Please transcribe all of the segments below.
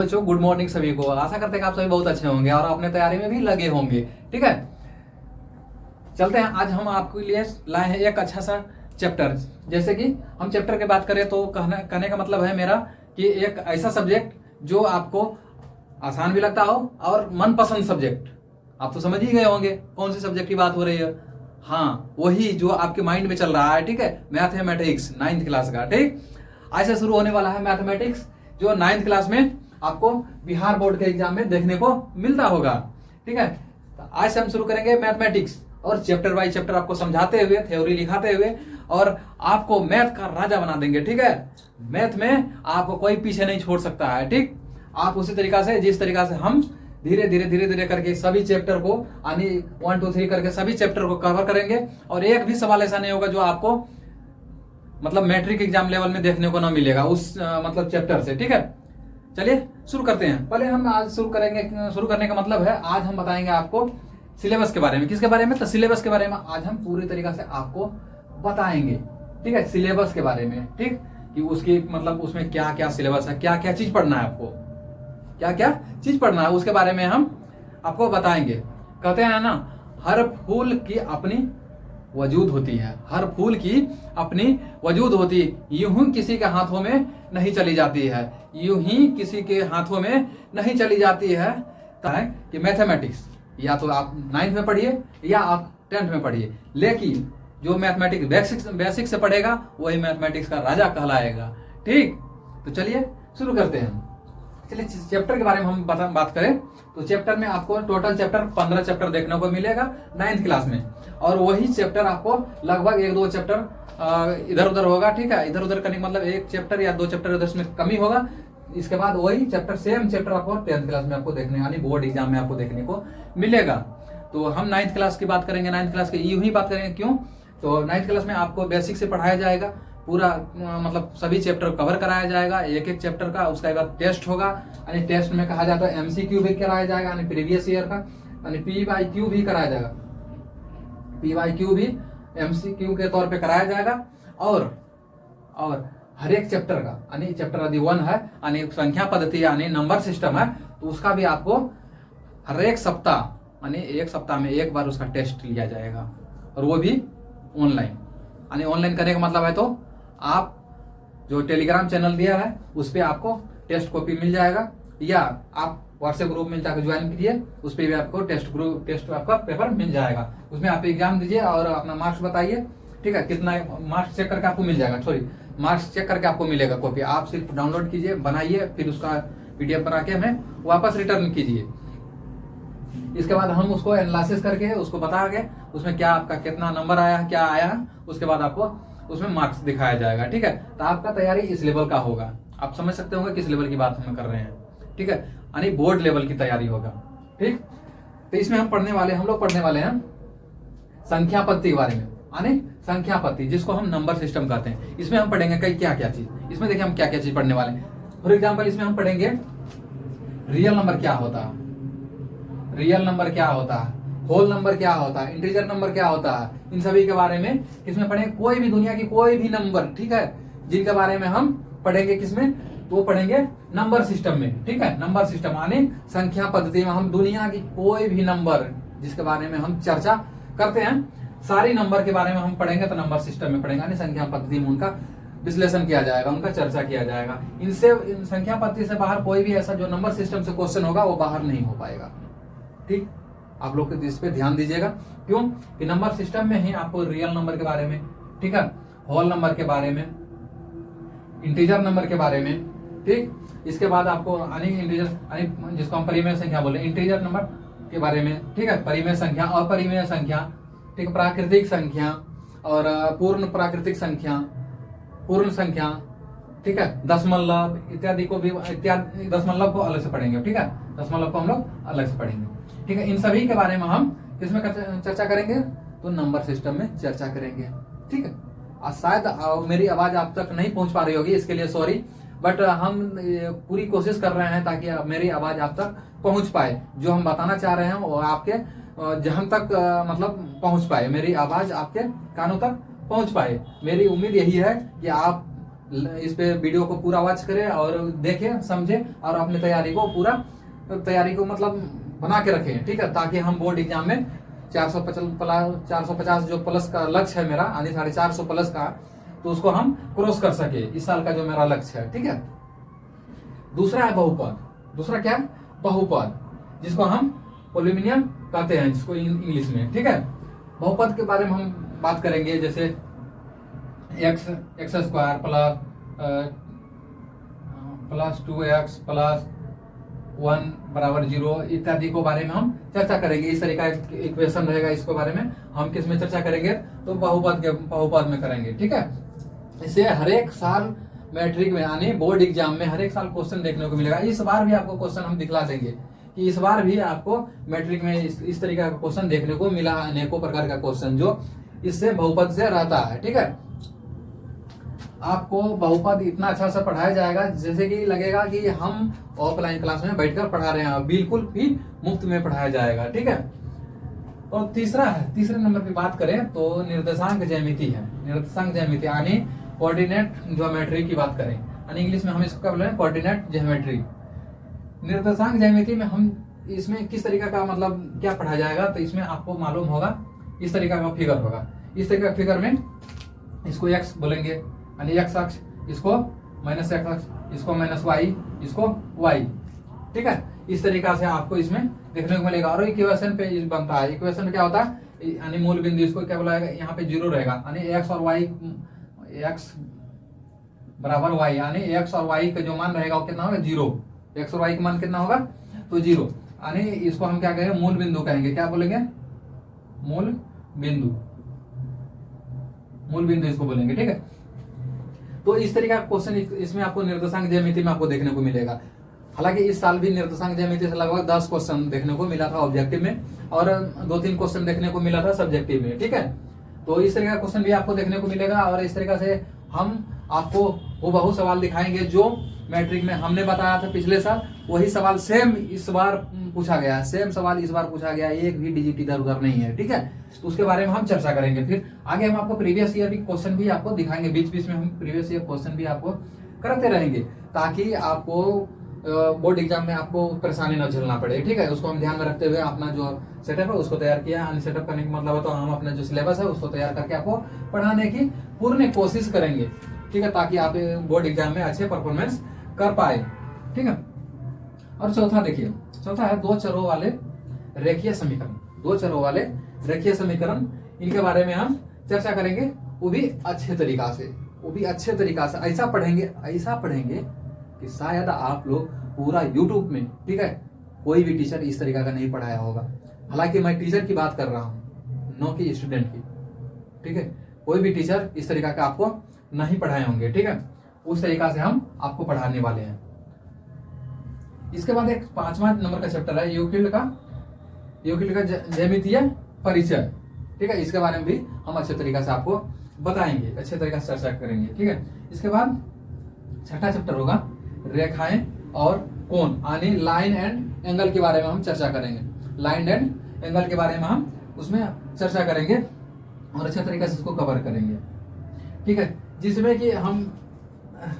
बच्चों good morning सभी को। आशा करते हैं कि आप सभी बहुत अच्छे होंगे और अपने तैयारी में भी लगे होंगे। ठीक है, चलते हैं। आज हम आपके लिए लाए हैं एक अच्छा सा चैप्टर। जैसे कि हम चैप्टर की बात करें तो कहने का मतलब है मेरा कि एक ऐसा सब्जेक्ट जो आपको आसान भी लगता हो और मनपसंद सब्जेक्ट। आप तो समझ ही गए होंगे कौन सी सब्जेक्ट की बात हो रही है। हाँ, वही जो आपके माइंड में चल रहा है। ठीक है, मैथमेटिक्स 9th क्लास का। ठीक, आज से शुरू होने वाला है मैथमेटिक्स, जो 9th क्लास में आपको बिहार बोर्ड के एग्जाम में देखने को मिलता होगा। ठीक है, तो आज से हम शुरू करेंगे मैथमेटिक्स और चैप्टर बाय चैप्टर आपको समझाते हुए, थ्योरी लिखाते हुए और आपको मैथ का राजा बना देंगे। ठीक है, मैथ में आपको कोई पीछे नहीं छोड़ सकता है। ठीक, आप उसी तरीका से जिस तरीका से हम धीरे धीरे करके सभी चैप्टर को यानी 1 2 3 करके सभी चैप्टर को कवर करेंगे और एक भी सवाल ऐसा नहीं होगा जो आपको मतलब मैट्रिक एग्जाम लेवल में देखने को ना मिलेगा उस मतलब चैप्टर से। ठीक है, चलिए शुरू करते हैं। पहले हम आज शुरू करने का मतलब है आज हम बताएंगे आपको सिलेबस के बारे में। किसके बारे में? तो सिलेबस के बारे में आज हम पूरी तरीका से आपको बताएंगे। ठीक है, सिलेबस के बारे में। ठीक, कि उसकी मतलब उसमें क्या क्या सिलेबस है, क्या क्या चीज पढ़ना है आपको, क्या क्या चीज पढ़ना है, उसके बारे में हम आपको बताएंगे। कहते हैं ना, हर फूल की अपनी वजूद होती है, हर फूल की अपनी वजूद होती है, यूं ही किसी के हाथों में नहीं चली जाती है, यूं ही किसी के हाथों में नहीं चली जाती है। कि मैथमेटिक्स या तो आप 9th में पढ़िए या आप 10th में पढ़िए, लेकिन जो मैथमेटिक्स बेसिक से पढ़ेगा वही मैथमेटिक्स का राजा कहलाएगा। ठीक, तो चलिए शुरू करते हैं। चलिए चैप्टर के बारे में हम बात करें तो चैप्टर में आपको टोटल चैप्टर 15 चैप्टर देखने को मिलेगा 9th क्लास में, और वही चैप्टर आपको लगभग 1-2 चैप्टर इधर उधर होगा। ठीक है, इधर उधर करने का मतलब 1 चैप्टर या 2 चैप्टर इधर में कमी होगा। इसके बाद वही चैप्टर सेम चैप्टर आपको 10th क्लास में आपको देखने यानी बोर्ड एग्जाम में आपको देखने को मिलेगा। तो हम 9th क्लास की बात करेंगे, 9th क्लास की यूं ही बात करेंगे। क्यों? तो 9th क्लास में आपको बेसिक से पढ़ाया जाएगा, पूरा मतलब सभी चैप्टर कवर कराया जाएगा एक एक चैप्टर का। उसके बाद टेस्ट होगा, यानी टेस्ट में कहा जाता है एमसीक्यू भी कराया जाएगा, यानी प्रीवियस ईयर का, यानी पीवाईक्यू भी कराया जाएगा, पीवाईक्यू भी एमसीक्यू के तौर पे कराया जाएगा। और हर एक चैप्टर का यानी चैप्टर यदि 1 है यानी संख्या पद्धति यानी नंबर सिस्टम है तो उसका भी आपको हर एक सप्ताह यानी एक सप्ताह में एक बार उसका टेस्ट लिया जाएगा, और वो भी ऑनलाइन। यानी ऑनलाइन करने का मतलब है तो आप जो टेलीग्राम चैनल दिया है उस पर आपको टेस्ट कॉपी मिल जाएगा, या आप व्हाट्सएप ग्रुप में जाकर ज्वाइन कीजिए, उस पर भी आपको टेस्ट आपका पेपर मिल जाएगा। उसमें आप एग्जाम दीजिए और अपना मार्क्स बताइए। ठीक है, कितना मार्क्स चेक करके आपको मिल जाएगा, सॉरी मार्क्स चेक करके आपको मिलेगा कॉपी। आप सिर्फ डाउनलोड कीजिए, बनाइए, फिर उसका पीडीएफ बना के हमें वापस रिटर्न कीजिए। इसके बाद हम उसको एनालिसिस करके उसको बता के उसमें क्या आपका कितना नंबर आया, क्या आया, उसके बाद आपको उसमें मार्क्स दिखाया जाएगा। ठीक है, तो आपका तैयारी इस लेवल का होगा। आप समझ सकते होंगे किस लेवल की बात हम कर रहे हैं। ठीक है, यानी बोर्ड लेवल की तैयारी होगा। ठीक, तो इसमें हम लोग पढ़ने वाले हैं संख्या पद्धति के बारे में, यानी संख्या पद्धति जिसको हम नंबर सिस्टम कहते हैं। इसमें हम पढ़ेंगे कई क्या क्या चीज, इसमें देखिए हम क्या क्या चीज पढ़ने वाले हैं। फॉर एग्जाम्पल इसमें हम पढ़ेंगे रियल नंबर क्या होता है, रियल नंबर क्या होता है, होल नंबर क्या होता है, इंटीजर नंबर क्या होता है, इन सभी के बारे में किसमें पढ़ेंगे। कोई भी दुनिया की कोई भी नंबर, ठीक है, जिनके बारे में हम पढ़ेंगे किसमें, तो वो पढ़ेंगे नंबर सिस्टम में। ठीक है, नंबर सिस्टम यानी संख्या पद्धति में हम दुनिया की कोई भी नंबर जिसके बारे में हम चर्चा करते हैं, सारी नंबर के बारे में हम पढ़ेंगे तो नंबर सिस्टम में पढ़ेंगे, यानी संख्या पद्धति में उनका विश्लेषण किया जाएगा, उनका चर्चा किया जाएगा। इनसे संख्या पद्धति से बाहर कोई भी ऐसा जो नंबर सिस्टम से क्वेश्चन होगा वो बाहर नहीं हो पाएगा। ठीक, आप लोग इस पे ध्यान दीजिएगा। क्यों कि नंबर सिस्टम में ही आपको रियल नंबर के बारे में, ठीक है, होल नंबर के बारे में, इंटीजर नंबर के बारे में, ठीक, इसके बाद आपको इंटीजर यानी जिसको हम परिमेय संख्या बोले, इंटीजर नंबर के बारे में, ठीक है, परिमेय संख्या, अपरिमेय संख्या, ठीक, प्राकृतिक संख्या और पूर्ण प्राकृतिक संख्या, पूर्ण संख्या, ठीक है, दशमलव इत्यादि को भी दशमलव को अलग से पढ़ेंगे। ठीक है, दशमलव को हम लोग अलग से पढ़ेंगे। ठीक है, इन सभी के बारे में हम किसमें चर्चा करेंगे, तो नंबर सिस्टम में चर्चा करेंगे। ठीक है, शायद मेरी आवाज आप तक नहीं पहुंच पा रही होगी, इसके लिए सॉरी, बट हम पूरी कोशिश कर रहे हैं ताकि मेरी आवाज आप तक पहुंच पाए। जो हम बताना चाह रहे हैं वो आपके जहां तक मतलब पहुंच पाए, मेरी आवाज आपके कानों तक पहुंच पाए। मेरी उम्मीद यही है कि आप इस पे वीडियो को पूरा वॉच करें और देखें, समझे और अपनी तैयारी को मतलब बना के रखें, ठीक है, ताकि हम बोर्ड एग्जाम में 450 जो प्लस का लक्ष्य है मेरा, यानी 450 प्लस का, तो उसको हम क्रॉस कर सके, इस साल का जो मेरा लक्ष्य है, ठीक है। दूसरा है बहुपद। दूसरा क्या है? बहुपद, जिसको हम पॉलिनोमियल कहते हैं जिसको इंग्लिश में, ठीक है। बहुपद के बारे में हम बात करेंगे, जैसे x square plus 2x plus 1 बराबर 0 इत्यादि को बारे में हम चर्चा करेंगे। इस तरह का इक्वेशन रहेगा, इसके बारे में हम किस में चर्चा करेंगे? तो बहुपद में करेंगे, ठीक है। इसे हर एक साल मैट्रिक में यानी बोर्ड एग्जाम में हर एक साल क्वेश्चन देखने को मिलेगा। इस बार भी आपको क्वेश्चन हम दिखला देंगे कि इस बार भी आपको मैट्रिक में इस तरीके का क्वेश्चन देखने को मिला, अनेकों प्रकार का क्वेश्चन जो इससे बहुपद से रहता है, ठीक है। आपको बहुपद इतना अच्छा से पढ़ाया जाएगा जैसे कि लगेगा कि हम ऑफलाइन क्लास में बैठकर पढ़ा रहे हैं, बिल्कुल भी मुफ्त में पढ़ाया जाएगा, ठीक है। और तीसरे नंबर पे बात करें तो निर्देशांक ज्यामिति है। निर्देशांक ज्यामिति यानी कोऑर्डिनेट ज्योमेट्री की बात करें, यानी इंग्लिश में हम इसको क्या बोल रहे हैं? Coordinate geometry. निर्देशांक ज्यामिति में हम इसमें किस तरीका का मतलब क्या पढ़ा जाएगा? तो इसमें आपको मालूम होगा इस तरीका का फिगर होगा। इस तरीके का फिगर में इसको एक्स बोलेंगे यानी एक्स अक्ष, इसको माइनस एक्स अक्ष, इसको माइनस वाई, इसको वाई, ठीक है। इस तरीका से आपको इसमें देखने को मिलेगा। और इक्वेशन पे बनता है। इक्वेशन में क्या होता है? यानी मूल बिंदु, इसको क्या बुलाएगा? यहाँ पे 0 रहेगा, यानी एक्स और वाई, एक्स बराबर वाई, यानी एक्स और वाई का जो मान रहेगा वो कितना होगा? 0। एक्स और वाई का मान कितना होगा? तो 0, यानी इसको हम क्या कहेंगे? मूल बिंदु कहेंगे। क्या बोलेंगे? मूल बिंदु इसको बोलेंगे, ठीक है। तो इस तरीके का क्वेश्चन इसमें आपको निर्देशांक ज्यामिति में आपको देखने को मिलेगा। हालांकि इस साल भी निर्देशांक ज्यामिति से लगभग 10 क्वेश्चन देखने को मिला था ऑब्जेक्टिव में, और 2-3 क्वेश्चन देखने को मिला था सब्जेक्टिव में, ठीक है। तो इस तरह का क्वेश्चन भी आपको देखने को मिलेगा, और इस तरीके से हम आपको वो बहुत सवाल दिखाएंगे जो मैट्रिक में हमने बताया था पिछले साल, वही सवाल सेम इस बार पूछा गया है, सेम सवाल इस बार पूछा गया है, एक भी डिजिट इधर उधर नहीं है, ठीक है। तो उसके बारे में हम चर्चा करेंगे। फिर आगे हम आपको प्रीवियस ईयर भी क्वेश्चन भी आपको दिखाएंगे, बीच बीच में हम प्रीवियस ईयर क्वेश्चन भी आपको करते रहेंगे, ताकि आपको बोर्ड एग्जाम में आपको परेशानी न झेलना पड़े, ठीक है। उसको हम ध्यान में रखते हुए अपना जो सेटअप है उसको तैयार किया। सेटअप करने का मतलब है तो हम अपना जो सिलेबस है उसको तैयार करके आपको पढ़ाने की पूर्ण कोशिश करेंगे, ठीक है, ताकि आप बोर्ड एग्जाम में अच्छे परफॉर्मेंस कर पाए, ठीक है। और चौथा देखिए, चौथा है दो चरों वाले रेखीय समीकरण। दो चरों वाले रेखीय समीकरण, इनके बारे में हम चर्चा करेंगे, वो भी अच्छे तरीका से, ऐसा पढ़ेंगे कि शायद आप लोग पूरा YouTube में, ठीक है, कोई भी टीचर इस तरीका का नहीं पढ़ाया होगा। हालांकि मैं टीचर की बात कर रहा हूँ, न कि स्टूडेंट की, ठीक है। कोई भी टीचर इस तरीका का आपको नहीं पढ़ाए होंगे, ठीक है। उस तरीका से हम आपको पढ़ाने वाले हैं। इसके बाद एक 5वां नंबर का चैप्टर है यूक्लिड का ज्यामितीय परिचय, ठीक है। इसके बारे में भी हम अच्छे तरीका से आपको बताएंगे, अच्छे तरीका से चर्चा करेंगे, ठीक है। इसके बाद छठा चैप्टर होगा रेखाएं और कोण, यानी लाइन एंड एंगल के बारे में हम चर्चा करेंगे। लाइन एंड एंगल के बारे में हम उसमें चर्चा करेंगे और अच्छे तरीके से इसको कवर करेंगे, ठीक है। जिसमें कि हम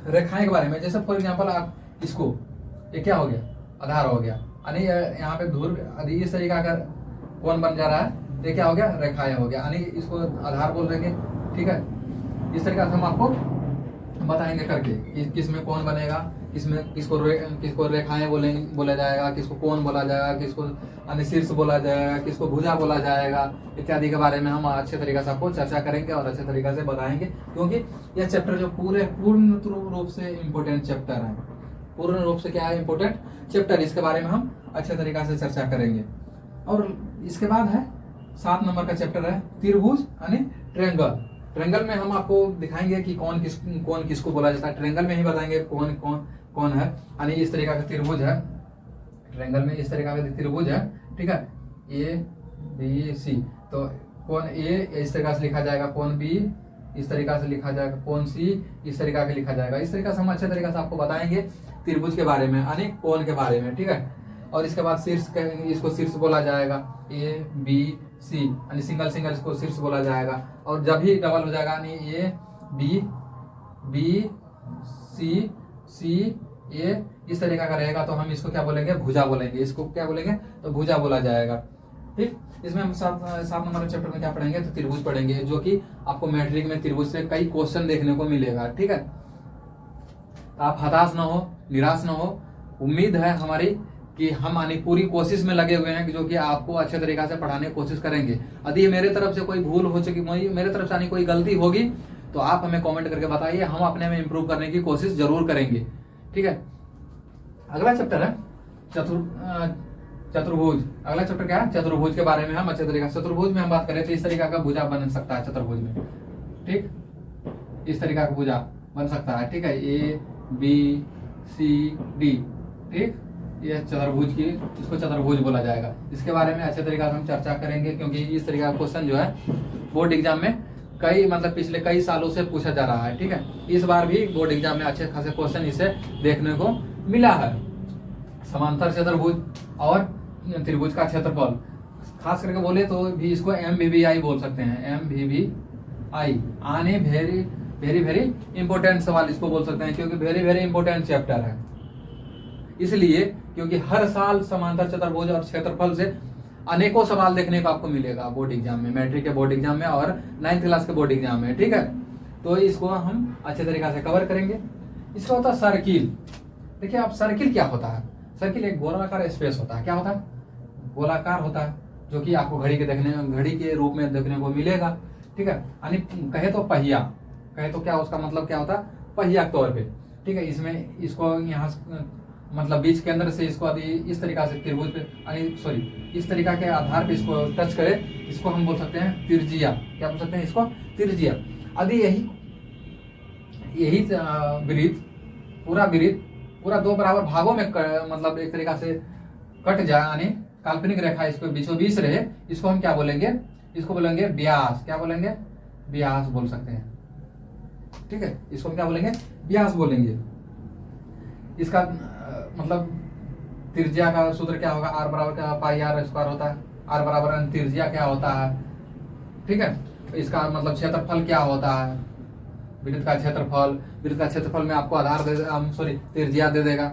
रेखाएं के बारे में, जैसे फॉर एग्जांपल आप इसको, ये क्या हो गया? आधार हो गया, यानी यहाँ पे धूल इस तरीका का कोण बन जा रहा है, ये क्या हो गया? रेखाएं हो गया, यानी इसको आधार बोल देंगे, ठीक है। इस तरीका से हम आपको बताएंगे करके कि किसमें कौन बनेगा, किसको रेखाएं बोला जाएगा, किसको कोण बोला जाएगा, किसको अन्य शीर्ष बोला जाएगा, किसको भुजा बोला जाएगा, इत्यादि के बारे में हम अच्छे तरीके से आपको चर्चा करेंगे और अच्छे तरीके से बताएंगे, क्योंकि यह चैप्टर जो पूर्ण रूप से इम्पोर्टेंट चैप्टर है, पूर्ण रूप से क्या है? Important chapter. इसके बारे में हम अच्छे तरीके से चर्चा करेंगे। और इसके बाद है 7 नंबर का चैप्टर है त्रिभुज यानी ट्रायंगल। ट्रायंगल में हम आपको दिखाएंगे कि कौन किसको बोला जाता है, ट्रायंगल में ही बताएंगे कौन है, यानी इस तरीका का त्रिभुज है। ट्रायंगल में इस तरीका का त्रिभुज है, ठीक है, ABC। तो कौन A इस तरीका से लिखा जाएगा, कौन B इस तरीका से लिखा जाएगा, कौन C इस तरीका से लिखा जाएगा। इस तरीका से हम अच्छे तरीके से आपको बताएंगे त्रिभुज के बारे में, यानी कोण के बारे में, ठीक है। और इसके बाद शीर्ष, इसको शीर्ष बोला जाएगा, ABC, यानी सिंगल इसको शीर्ष बोला जाएगा। और जब भी डबल हो जाएगा, यानी AB सी ए इस तरीका का रहेगा तो हम इसको क्या बोलेंगे, भुजा बोलेंगे। इसको क्या बोलेंगे, तो भुजा बोला जाएगा। ठीक, इसमें हम 7 नंबर चैप्टर में क्या पढ़ेंगे, तो त्रिभुज पढ़ेंगे, जो कि आपको मैट्रिक में त्रिभुज से कई क्वेश्चन देखने को मिलेगा। ठीक है, तो आप हताश ना हो, निराश ना हो। उम्मीद है हमारी कि हम आने पूरी कोशिश में लगे हुए हैं कि जो कि आपको अच्छे तरीके से पढ़ाने की कोशिश करेंगे। यदि मेरे तरफ से कोई भूल हो चुकी, मेरे तरफ से आनी कोई गलती होगी तो आप हमें कमेंट करके बताइए, हम अपने में इम्प्रूव करने की कोशिश जरूर करेंगे। ठीक है, अगला चैप्टर है चतुर्भुज। अगला चैप्टर क्या है, चतुर्भुज के बारे में हम अच्छे तरीके से, चतुर्भुज में हम बात करें तो इस तरीका का भुजा बन सकता है चतुर्भुज में। ठीक, इस तरीका का भुजा बन सकता है। ठीक है, ए बी सी डी। ठीक, ये चतुर्भुज की, इसको चतुर्भुज बोला जाएगा। इसके बारे में अच्छे तरीके से हम चर्चा करेंगे, क्योंकि इस तरीके का क्वेश्चन जो है बोर्ड एग्जाम में पिछले कई सालों से पूछा जा रहा है। ठीक है, इस बार भी बोर्ड एग्जाम में अच्छे खासे क्वेश्चन इसे देखने को मिला है। समांतर चतुर्भुज और त्रिभुज का क्षेत्रफल, खास करके बोले तो भी इसको MVBI बोल सकते हैं। MVBI आने वेरी वेरी वेरी इंपॉर्टेंट सवाल इसको बोल सकते हैं, क्योंकि वेरी वेरी इंपॉर्टेंट चैप्टर है। इसलिए क्योंकि हर साल समांतर चतुर्भुज और क्षेत्रफल से अनेकों सवाल देखने को आपको मिलेगा बोर्ड एग्जाम में, मैट्रिक के बोर्ड एग्जाम में और 9th क्लास के बोर्ड एग्जाम में। ठीक है, तो इसको हम अच्छे तरीके से कवर करेंगे। इसका होता है सर्किल। देखिए आप, सर्किल क्या होता है, सर्किल एक गोलाकार स्पेस होता है। क्या होता है, गोलाकार होता है, जो कि आपको घड़ी के रूप में देखने को मिलेगा। ठीक है, यानी कहे तो पहिया, कहे तो क्या उसका मतलब क्या होता है, पहिया के तौर पे। ठीक है, इसमें इसको यहाँ मतलब बीच के अंदर से इसको यदि इस तरीका से त्रिभुज पे, इस तरीका के आधार पे इसको टच करे, इसको हम बोल सकते हैं त्रिज्या। क्या बोल सकते हैं इसको, त्रिज्या। यदि यही वृत्त पूरा 2 बराबर भागों में मतलब एक तरीका से कट जाए, यानी काल्पनिक रेखा इसको बीचों बीच रहे, इसको हम क्या बोलेंगे, इसको बोलेंगे व्यास। क्या बोलेंगे, व्यास बोल सकते हैं। ठीक है, इसको हम क्या बोलेंगे, व्यास बोलेंगे। इसका मतलब त्रिज्या का सूत्र क्या होगा, R बराबर क्या पाई R स्क्वायर होता है, R बराबर त्रिज्या क्या होता है। ठीक है, इसका मतलब क्षेत्रफल क्या होता है, वृत्त का क्षेत्रफल में आपको आधार त्रिज्या दे देगा,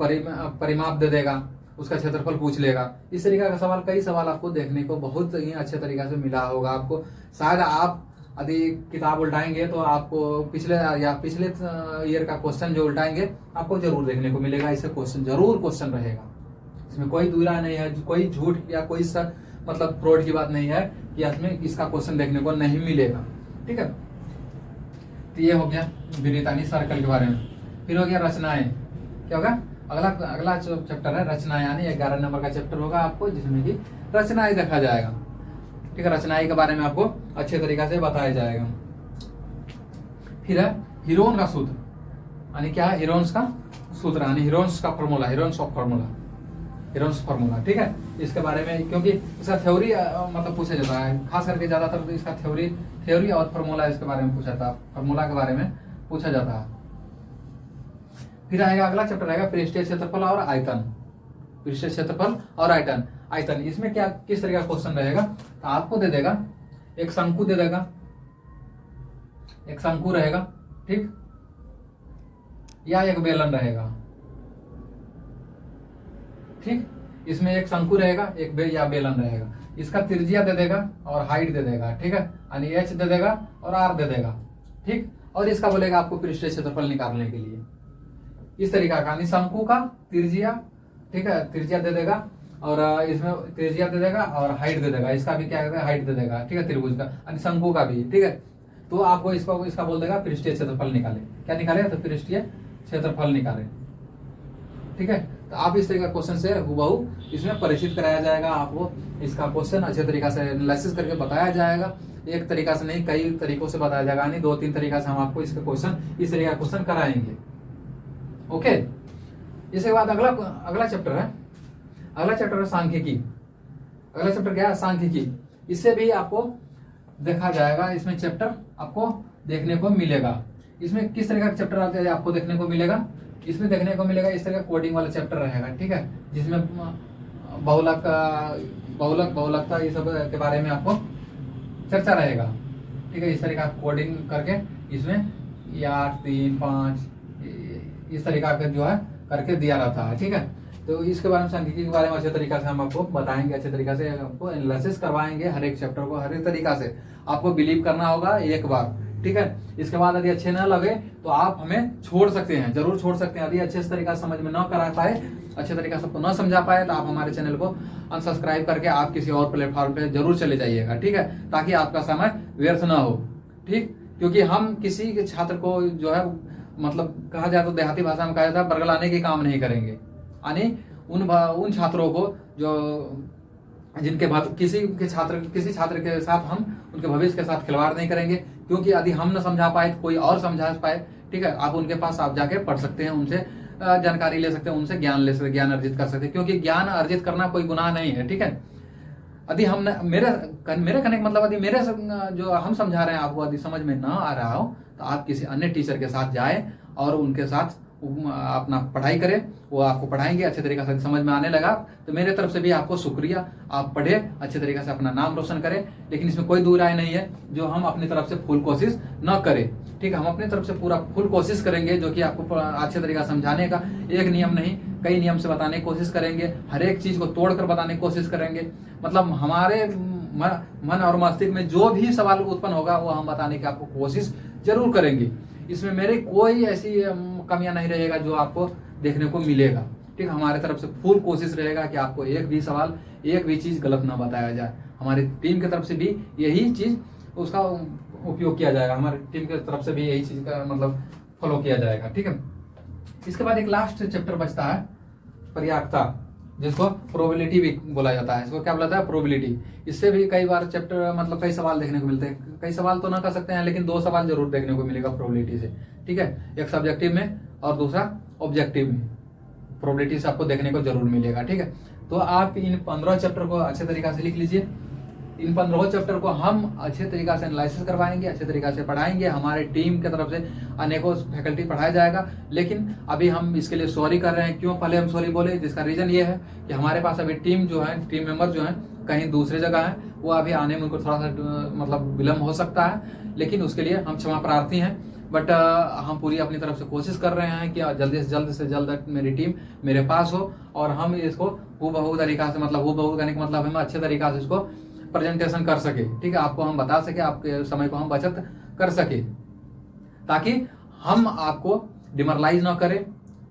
परिमाप दे देगा, उसका क्षेत्रफल पूछ लेगा। इस तरीके का सवाल, कई सवाल आपको देखने को बहुत ही अच्छे तरीके से मिला होगा। आपको शायद आप यदि किताब उल्टाएंगे तो आपको पिछले ईयर का क्वेश्चन जो उल्टाएंगे आपको जरूर देखने को मिलेगा। इससे जरूर क्वेश्चन रहेगा, इसमें कोई दुविधा नहीं है, कोई झूठ या कोई मतलब फ्रॉड की बात नहीं है कि इसमें इसका क्वेश्चन देखने को नहीं मिलेगा। ठीक है, तो ये हो गया वृत्तानी सर्कल के बारे में। फिर हो गया रचनाएं। क्या होगा, अगला चैप्टर है रचनाएं, यानी 11 नंबर का चैप्टर होगा आपको, जिसमें कि रचनाएं देखा जाएगा। ठीक है, रचनाएं के बारे में आपको अच्छे तरीके से बताया जाएगा। फिर है हीरोन का सूत्र, यानी क्या है, हीरोन्स का सूत्र, यानी हीरोन्स का फॉर्मूला, हीरोन्स फार्मूला। ठीक है, इसके बारे में क्योंकि इसका थ्योरी मतलब पूछा जाता है, खास करके ज्यादातर तो इसका थ्योरी और फार्मूला इसके बारे में पूछा जाता है, फार्मूला के बारे में पूछा जाता है। फिर आएगा अगला चैप्टर आएगा पृष्ठीय क्षेत्रफल और आयतन। पृष्ठीय क्षेत्रफल और आयतन, इसमें क्या किस तरह का क्वेश्चन रहेगा, तो आपको दे देगा एक शंकु दे देगा, एक शंकु रहेगा। ठीक, या एक बेलन रहेगा। ठीक, इसमें एक शंकु रहेगा, एक बेलन रहेगा। इसका त्रिज्या दे देगा और हाइट दे देगा। ठीक है, यानी h दे देगा और r दे देगा। ठीक, और इसका बोलेगा आपको पृष्ठीय क्षेत्रफल निकालने के लिए। इस तरीका का, यानी शंकु का त्रिज्या, ठीक है, त्रिज्या दे देगा और इसमें त्रिज्या दे देगा और हाइट दे देगा। इसका भी क्या कहते हैं, हाइट दे देगा। ठीक है, त्रिभुज का यानी शंकु का भी। ठीक है, तो आपको इसका बोल देगा पृष्ठीय क्षेत्रफल निकाले। क्या निकाले, तो पृष्ठीय क्षेत्रफल निकाले। ठीक है, तो आप इस तरह का क्वेश्चन से हुबहू इसमें परिचित कराया जाएगा। आपको इसका क्वेश्चन अच्छे तरीके से एनालिसिस करके बताया जाएगा। एक तरीका से नहीं, कई तरीकों से बताया जाएगा, यानी 2-3 तरीका से हम आपको इसके क्वेश्चन इस तरीके का क्वेश्चन कराएंगे। ओके, इसके बाद अगला चैप्टर है, सांख्यिकी। अगला चैप्टर क्या है, सांख्यिकी। इससे भी आपको देखा जाएगा, इसमें चैप्टर आपको देखने को मिलेगा। इसमें किस तरह का चैप्टर आपको देखने को मिलेगा, इसमें देखने को मिलेगा इस तरह का कोडिंग वाला चैप्टर रहेगा। ठीक है, जिसमें बहुलकता ये सब के बारे में आपको चर्चा रहेगा। ठीक है, इस तरह का कोडिंग करके इसमें 8, 3, 5 इस तरीका का जो है करके दिया रहता है। ठीक है, तो इसके बारे में सांख्यिकी के बारे में अच्छे तरीका से हम आपको बताएंगे, अच्छे तरीका से आपको एनालिसिस करवाएंगे हर एक चैप्टर को, हर एक तरीका से आपको बिलीव करना होगा एक बार। ठीक है, इसके बाद यदि अच्छे ना लगे तो आप हमें छोड़ सकते हैं, जरूर छोड़ सकते हैं। यदि अच्छे तरीका से समझ में ना करा पाए, अच्छे तरीका से आपको ना समझा पाए, तो आप हमारे चैनल को अनसब्सक्राइब करके आप किसी और प्लेटफॉर्म पे जरूर चले जाइएगा। ठीक है, ताकि आपका समय व्यर्थ ना हो। ठीक, क्योंकि हम किसी के छात्र को जो है मतलब कहा जाए तो देहाती भाषा में कहा जाता है बरगलाने के काम नहीं करेंगे। यानी उन छात्रों को जो जिनके किसी छात्र के साथ हम उनके भविष्य के साथ खिलवाड़ नहीं करेंगे, क्योंकि यदि हम न समझा पाए तो कोई और समझा पाए। ठीक है, आप उनके पास आप जाके पढ़ सकते हैं, उनसे जानकारी ले सकते हैं, उनसे ज्ञान ले सकते, ज्ञान अर्जित कर सकते हैं, क्योंकि ज्ञान अर्जित करना कोई गुनाह नहीं है। ठीक है, यदि हम मेरे कहने का मतलब यदि मेरे जो हम समझा रहे हैं आपको यदि समझ में ना आ रहा हो तो आप किसी अन्य टीचर के साथ जाए और उनके साथ अपना पढ़ाई करें, वो आपको पढ़ाएंगे अच्छे तरीके से। समझ में आने लगा तो मेरे तरफ से भी आपको शुक्रिया, आप पढ़े अच्छे तरीके से, अपना नाम रोशन करें। लेकिन इसमें कोई दूर राय नहीं है जो हम अपनी तरफ से फुल कोशिश न करें। ठीक है, हम अपनी तरफ से पूरा फुल कोशिश करेंगे, जो कि आपको अच्छे तरीके से समझाने का, एक नियम नहीं कई नियम से बताने की कोशिश करेंगे, हर एक चीज को तोड़कर बताने की कोशिश करेंगे। मतलब हमारे मन और मस्तिष्क में जो भी सवाल उत्पन्न होगा वो हम बताने की आपको कोशिश जरूर करेंगे। इसमें मेरे कोई ऐसी कमियां नहीं रहेगा जो आपको देखने को मिलेगा। ठीक, हमारे तरफ से फुल कोशिश रहेगा कि आपको एक भी सवाल, एक भी चीज गलत ना बताया जाए। हमारी टीम की तरफ से भी यही चीज उसका उपयोग किया जाएगा, हमारी टीम की तरफ से भी यही चीज का मतलब फॉलो किया जाएगा। ठीक है, इसके बाद एक लास्ट चैप्टर बचता है पर्याप्तता, जिसको प्रोबेबिलिटी भी बोला जाता है। इसको क्या बोला जाता है? प्रोबेबिलिटी। इससे भी कई बार चैप्टर मतलब कई सवाल देखने को मिलते हैं, कई सवाल तो ना कर सकते हैं लेकिन 2 सवाल जरूर देखने को मिलेगा प्रोबेबिलिटी से। ठीक है, एक सब्जेक्टिव में और दूसरा ऑब्जेक्टिव में, प्रोबेबिलिटी से आपको देखने को जरूर मिलेगा। ठीक है, तो आप इन 15 चैप्टर को अच्छे तरीका से लिख लीजिए। इन 15 चैप्टर को हम अच्छे तरीका से एनालिसिस करवाएंगे, अच्छे तरीका से पढ़ाएंगे, हमारे टीम की तरफ से अनेकों फैकल्टी पढ़ाया जाएगा। लेकिन अभी हम इसके लिए सॉरी कर रहे हैं। क्यों पहले हम सॉरी बोले? जिसका रीजन ये है कि हमारे पास अभी टीम मेंबर जो है कहीं दूसरी जगह है, वो अभी आने में उनको थोड़ा सा मतलब विलम्ब हो सकता है, लेकिन उसके लिए हम क्षमा प्रार्थी हैं। बट हम पूरी अपनी तरफ से कोशिश कर रहे हैं कि जल्द से जल्द मेरी टीम मेरे पास हो और हम इसको हूबहू तरीका से, मतलब हूबहू करने का मतलब हम अच्छे तरीका से इसको प्रेजेंटेशन कर सके। ठीक है, आपको हम बता सके, आपके समय को हम बचत कर सके, ताकि हम आपको डिमोरलाइज ना करें,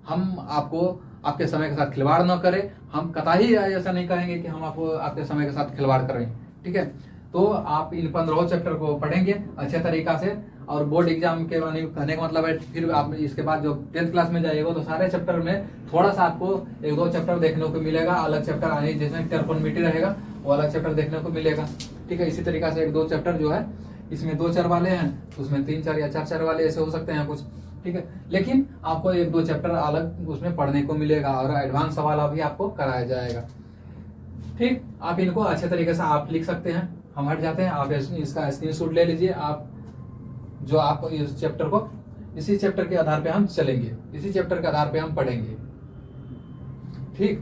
हम आपको आपके समय के साथ खिलवाड़ ना करें। हम कतई ऐसा नहीं कहेंगे कि हम आपको आपके समय के साथ खिलवाड़ करें। ठीक है, तो आप इन 15 चैप्टर को पढ़ेंगे अच्छे तरीका से, और बोर्ड एग्जाम के कहने का मतलब है फिर आप इसके बाद जो 10th क्लास में जाइएगा तो सारे चैप्टर में थोड़ा सा आपको 1-2 चैप्टर देखने को मिलेगा, अलग चैप्टर आने जैसे ट्रिगोनोमेट्री रहेगा वो अलग चैप्टर देखने को मिलेगा। ठीक है, इसी तरीका से 1-2 चैप्टर जो है इसमें 2 चर वाले हैं, उसमें 3-4 या 4 चर वाले ऐसे हो सकते हैं कुछ। ठीक है, लेकिन आपको 1-2 चैप्टर अलग उसमें पढ़ने को मिलेगा और एडवांस सवाल अभी आपको कराया जाएगा। ठीक, आप इनको अच्छे तरीके से आप लिख सकते हैं। हम हट जाते हैं, आप इसका स्क्रीनशॉट ले लीजिए। आप जो आप इस चैप्टर को, इसी चैप्टर के आधार पे हम चलेंगे, इसी चैप्टर के आधार पे हम पढ़ेंगे। ठीक,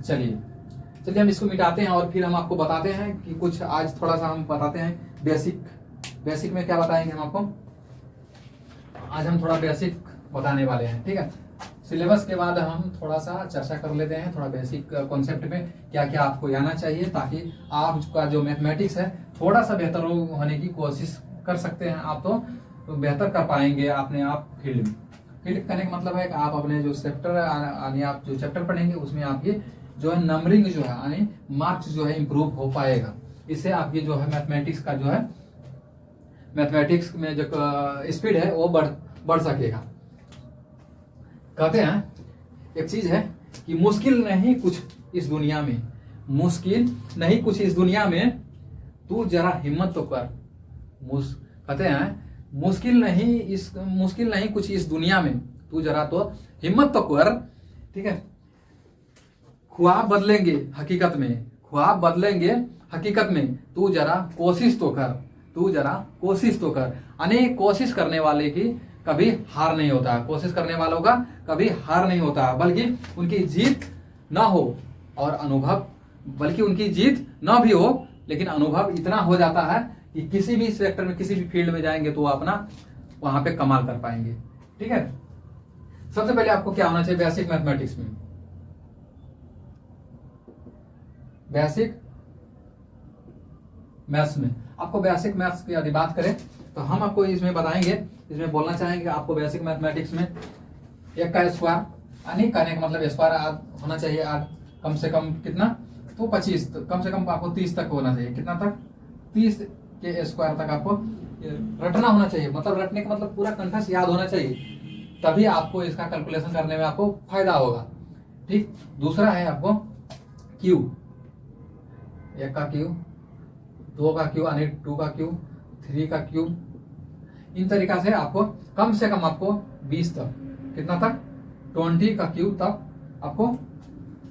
चलिए हम इसको मिटाते हैं और फिर हम आपको बताते हैं कि कुछ आज थोड़ा सा हम बताते हैं बेसिक में क्या बताएंगे हम आपको। आज हम थोड़ा बेसिक बताने वाले हैं। ठीक है, सिलेबस के बाद हम थोड़ा सा चर्चा कर लेते हैं थोड़ा बेसिक कॉन्सेप्ट में क्या क्या आपको आना चाहिए, ताकि आपका जो मैथमेटिक्स है थोड़ा सा बेहतर होने की कोशिश कर सकते हैं। आप तो बेहतर कर पाएंगे अपने आप फील्ड करने का मतलब है कि आप अपने जो आप जो चैप्टर पढ़ेंगे उसमें आपकी जो है नंबरिंग जो है यानी मार्क्स जो है इम्प्रूव हो पाएगा। इससे आपकी जो है मैथमेटिक्स में जो स्पीड है वो बढ़ सकेगा। कहते हैं एक चीज है कि मुश्किल नहीं कुछ इस दुनिया में, तू जरा हिम्मत तो कर। कहते हैं मुश्किल नहीं कुछ इस दुनिया में, तू जरा तो हिम्मत तो कर। ठीक है, ख्वाब बदलेंगे हकीकत में, तू जरा कोशिश तो कर। यानी कोशिश करने वाले की कभी हार नहीं होता, कोशिश करने वालों का कभी हार नहीं होता, बल्कि उनकी जीत ना हो और अनुभव, बल्कि उनकी जीत ना भी हो लेकिन अनुभव इतना हो जाता है कि किसी भी सेक्टर में किसी भी फील्ड में जाएंगे तो वो अपना वहां पे कमाल कर पाएंगे। ठीक है। सबसे पहले आपको क्या होना चाहिए बेसिक मैथमेटिक्स में, बेसिक मैथ्स में आपको बेसिक मैथ्स की यदि बात करें तो हम आपको इसमें बताएंगे, इसमें बोलना चाहेंगे आपको बेसिक मैथमेटिक्स में एक का स्क्वायर यानी करने का मतलब स्क्वायर होना चाहिए कम से कम कितना, तो 25, कम से कम आपको 30 तक होना चाहिए। कितना तक? 30 के स्क्वायर तक आपको रटना होना चाहिए। मतलब रटने का मतलब पूरा कंठस्थ याद होना चाहिए, तभी आपको इसका कैलकुलेशन करने में आपको फायदा होगा। ठीक। दूसरा है आपको क्यू, एक का क्यू, 2 का क्यू यानी 2 का क्यू, 3 का क्यू। इन तरीका से आपको कम से कम आपको 20 तक, कितना तक? 20 का क्यू तक आपको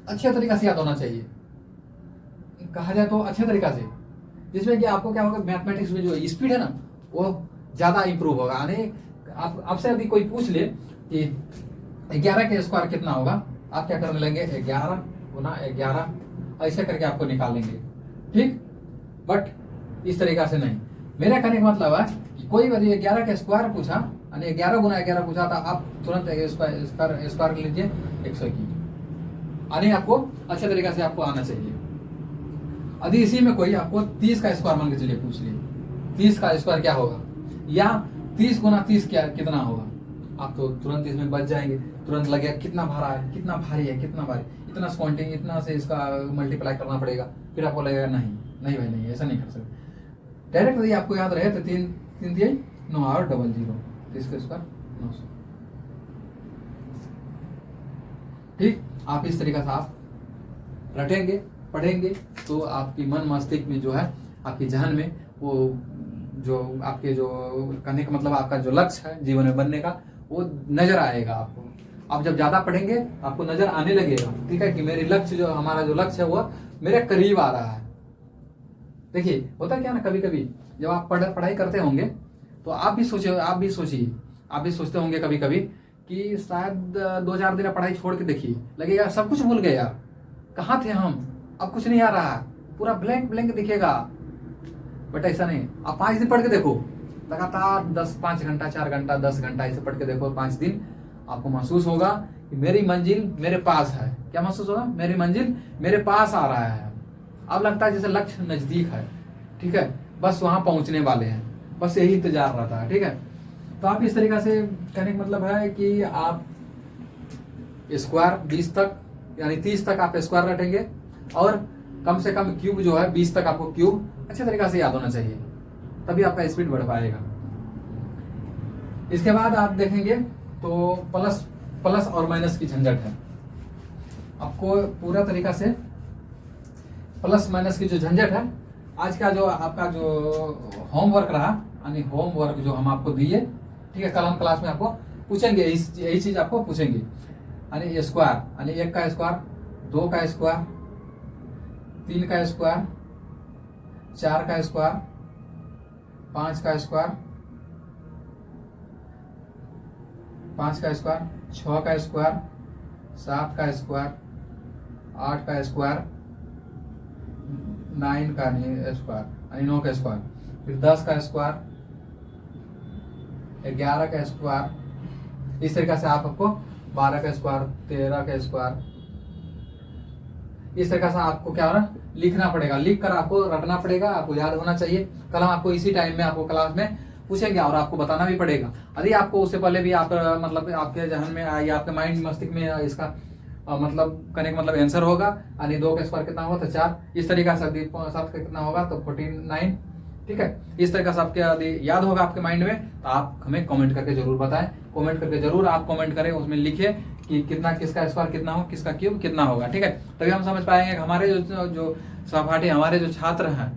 अच्छे तरीका से याद होना चाहिए, कहा जाए तो अच्छे तरीका से, जिसमें कि आपको क्या होगा, मैथमेटिक्स में जो स्पीड है ना वो ज्यादा इंप्रूव होगा। यानी आपसे यदि कोई पूछ ले कि 11 के स्क्वायर कितना होगा, आप क्या करने लगेंगे, 11 गुना 11 ऐसे करके आपको निकालेंगे। ठीक। बट इस तरीका से नहीं। मेरा कहने का मतलब है कि कोई यदि 11 का स्क्वायर पूछा यानी 11 गुना 11 पूछा तो आप तुरंत स्क्वायर लीजिए 121, यानी आपको अच्छे तरीके से आपको आना चाहिए। यदि इसी में कोई आपको 30 का स्क्वायर मान के चलिए पूछ लिए, 30 का स्क्वायर क्या होगा या 30 गुना 30 क्या कितना होगा, आप तो तुरंत इसमें बच जाएंगे, तुरंत लगेगा कितना भारा है, कितना भारी है, कितना भारी, इतना स्क्वांटिंग, इतना से इसका मल्टीप्लाई करना पड़ेगा, फिर आपको लगेगा नहीं भाई नहीं, ऐसा नहीं कर सकते। डायरेक्ट यदि आपको याद रहे तो 3 3 9 और 00, 30 का स्क्वायर 900। ठीक। आप इस तरीके से आप रटेंगे पढ़ेंगे तो आपकी मन मस्तिष्क में जो है, आपकी जहन में वो जो आपके जो कहने का मतलब आपका जो लक्ष्य है जीवन में बनने का वो नजर आएगा आपको। आप जब ज्यादा पढ़ेंगे आपको नजर आने लगेगा, ठीक है, कि मेरे लक्ष्य जो हमारा जो लक्ष्य है वो मेरे करीब आ रहा है। देखिए होता क्या ना, कभी कभी जब आप पढ़ाई करते होंगे तो आप भी सोचिए, आप भी सोचते होंगे कभी कभी कि शायद 2-4 दिन पढ़ाई छोड़ के देखिए, लगेगा सब कुछ भूल गए यार, कहाँ थे हम, अब कुछ नहीं आ रहा, पूरा ब्लैंक ब्लैंक दिखेगा। बट ऐसा नहीं, आप 5 दिन पढ़ के देखो लगातार 5 घंटा 4 घंटा 10 घंटा ऐसे पढ़ के देखो 5 दिन, आपको महसूस होगा कि मेरी मंजिल मेरे पास है। क्या महसूस होगा? मेरी मंजिल मेरे पास आ रहा है। अब लगता है जैसे लक्ष्य नजदीक है, ठीक है, बस वहां पहुंचने वाले हैं, बस यही इंतजार रहता है। ठीक है। तो आप इस तरीका से कहने का मतलब है कि आप स्क्वायर 20 तक यानी 30 तक आप स्क्वायर रटेंगे और कम से कम क्यूब जो है 20 तक आपको क्यूब अच्छे तरीका से याद होना चाहिए, तभी आपका स्पीड बढ़ पाएगा। इसके बाद आप देखेंगे तो प्लस और माइनस की झंझट है। आपको पूरा तरीका से प्लस माइनस की जो झंझट है, आज का जो आपका जो होमवर्क रहा यानी होमवर्क जो हम आपको दिए, ठीक है, कल हम क्लास में आपको पूछेंगे यही चीज आपको पूछेंगे, यानी स्क्वायर यानी 1 का स्क्वायर, 2 का स्क्वायर, 3 का स्क्वायर, 4 का स्क्वायर, 5 का स्क्वायर, 5 का स्क्वायर, 6 का स्क्वायर, 7 का स्क्वायर, 8 का स्क्वायर, 9 का स्क्वायर यानी 9 का स्क्वायर, फिर 10 का स्क्वायर, 11 का स्क्वायर। इस तरीके से आपको 12 का स्क्वायर, 13 का स्क्वायर, इस तरीके से आपको क्या होना, लिखना पड़ेगा, लिख कर आपको रटना पड़ेगा, आपको याद होना चाहिए। कल हम आपको इसी टाइम में आपको क्लास में पूछेंगे और आपको बताना भी पड़ेगा। यदि आपको उससे पहले भी आप मतलब आपके जहन में या आपके माइंड मस्तिष्क में इसका मतलब करने का मतलब आंसर होगा, यानी 2 का स्क्वायर कितना होगा तो 4, इस तरीके से 7 का कितना होगा तो 49, ठीक है, इस तरीके से आपके यदि याद होगा आपके माइंड में तो आप हमें कमेंट करके जरूर बताएं। कमेंट करके जरूर आप कमेंट करें, उसमें लिखिए कि कितना किसका स्क्वायर कितना होगा, किसका क्यूब कितना होगा, ठीक है, तभी हम समझ पाएंगे कि हमारे जो सहपाठी, हमारे जो छात्र हैं,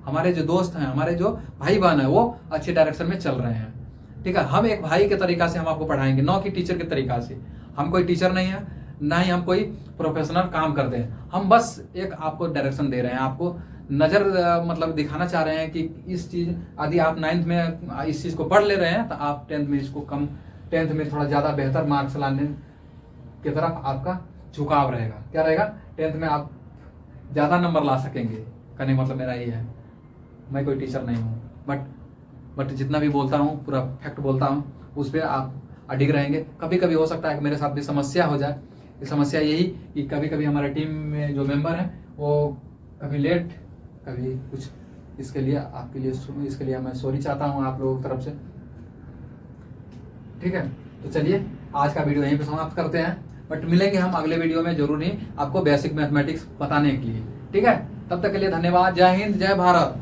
हमारे जो दोस्त हैं, हमारे जो भाई बहन है वो अच्छे डायरेक्शन में चल रहे हैं। ठीक है, हम एक भाई के तरीका से हम आपको पढ़ाएंगे, न कि टीचर के तरीका से। हम कोई टीचर नहीं है, ना ही हम कोई प्रोफेशनल काम करते हैं, हम बस एक आपको डायरेक्शन दे रहे हैं, आपको नजर मतलब दिखाना चाह रहे हैं कि इस चीज यदि आप 9th में इस चीज को पढ़ ले रहे हैं तो आप 10th में इसको कम, 10th में थोड़ा ज्यादा बेहतर मार्क्स लाने की तरफ आपका झुकाव रहेगा। क्या रहेगा? 10th में आप ज्यादा नंबर ला सकेंगे। कहने का मतलब मेरा ये है, मैं कोई टीचर नहीं हूँ, बट जितना भी बोलता हूँ पूरा फैक्ट बोलता हूँ, उस पर आप अडिग रहेंगे। कभी कभी हो सकता है कि मेरे साथ भी समस्या हो जाए। ये समस्या यही कि कभी कभी हमारे टीम में जो मेंबर हैं वो कभी लेट कभी कुछ, इसके लिए मैं सॉरी चाहता हूँ आप लोगों की तरफ से। ठीक है, तो चलिए आज का वीडियो यहीं पे समाप्त करते हैं, बट मिलेंगे हम अगले वीडियो में जरूर ही आपको बेसिक मैथमेटिक्स बताने के लिए। ठीक है, तब तक के लिए धन्यवाद। जय हिंद, जय भारत।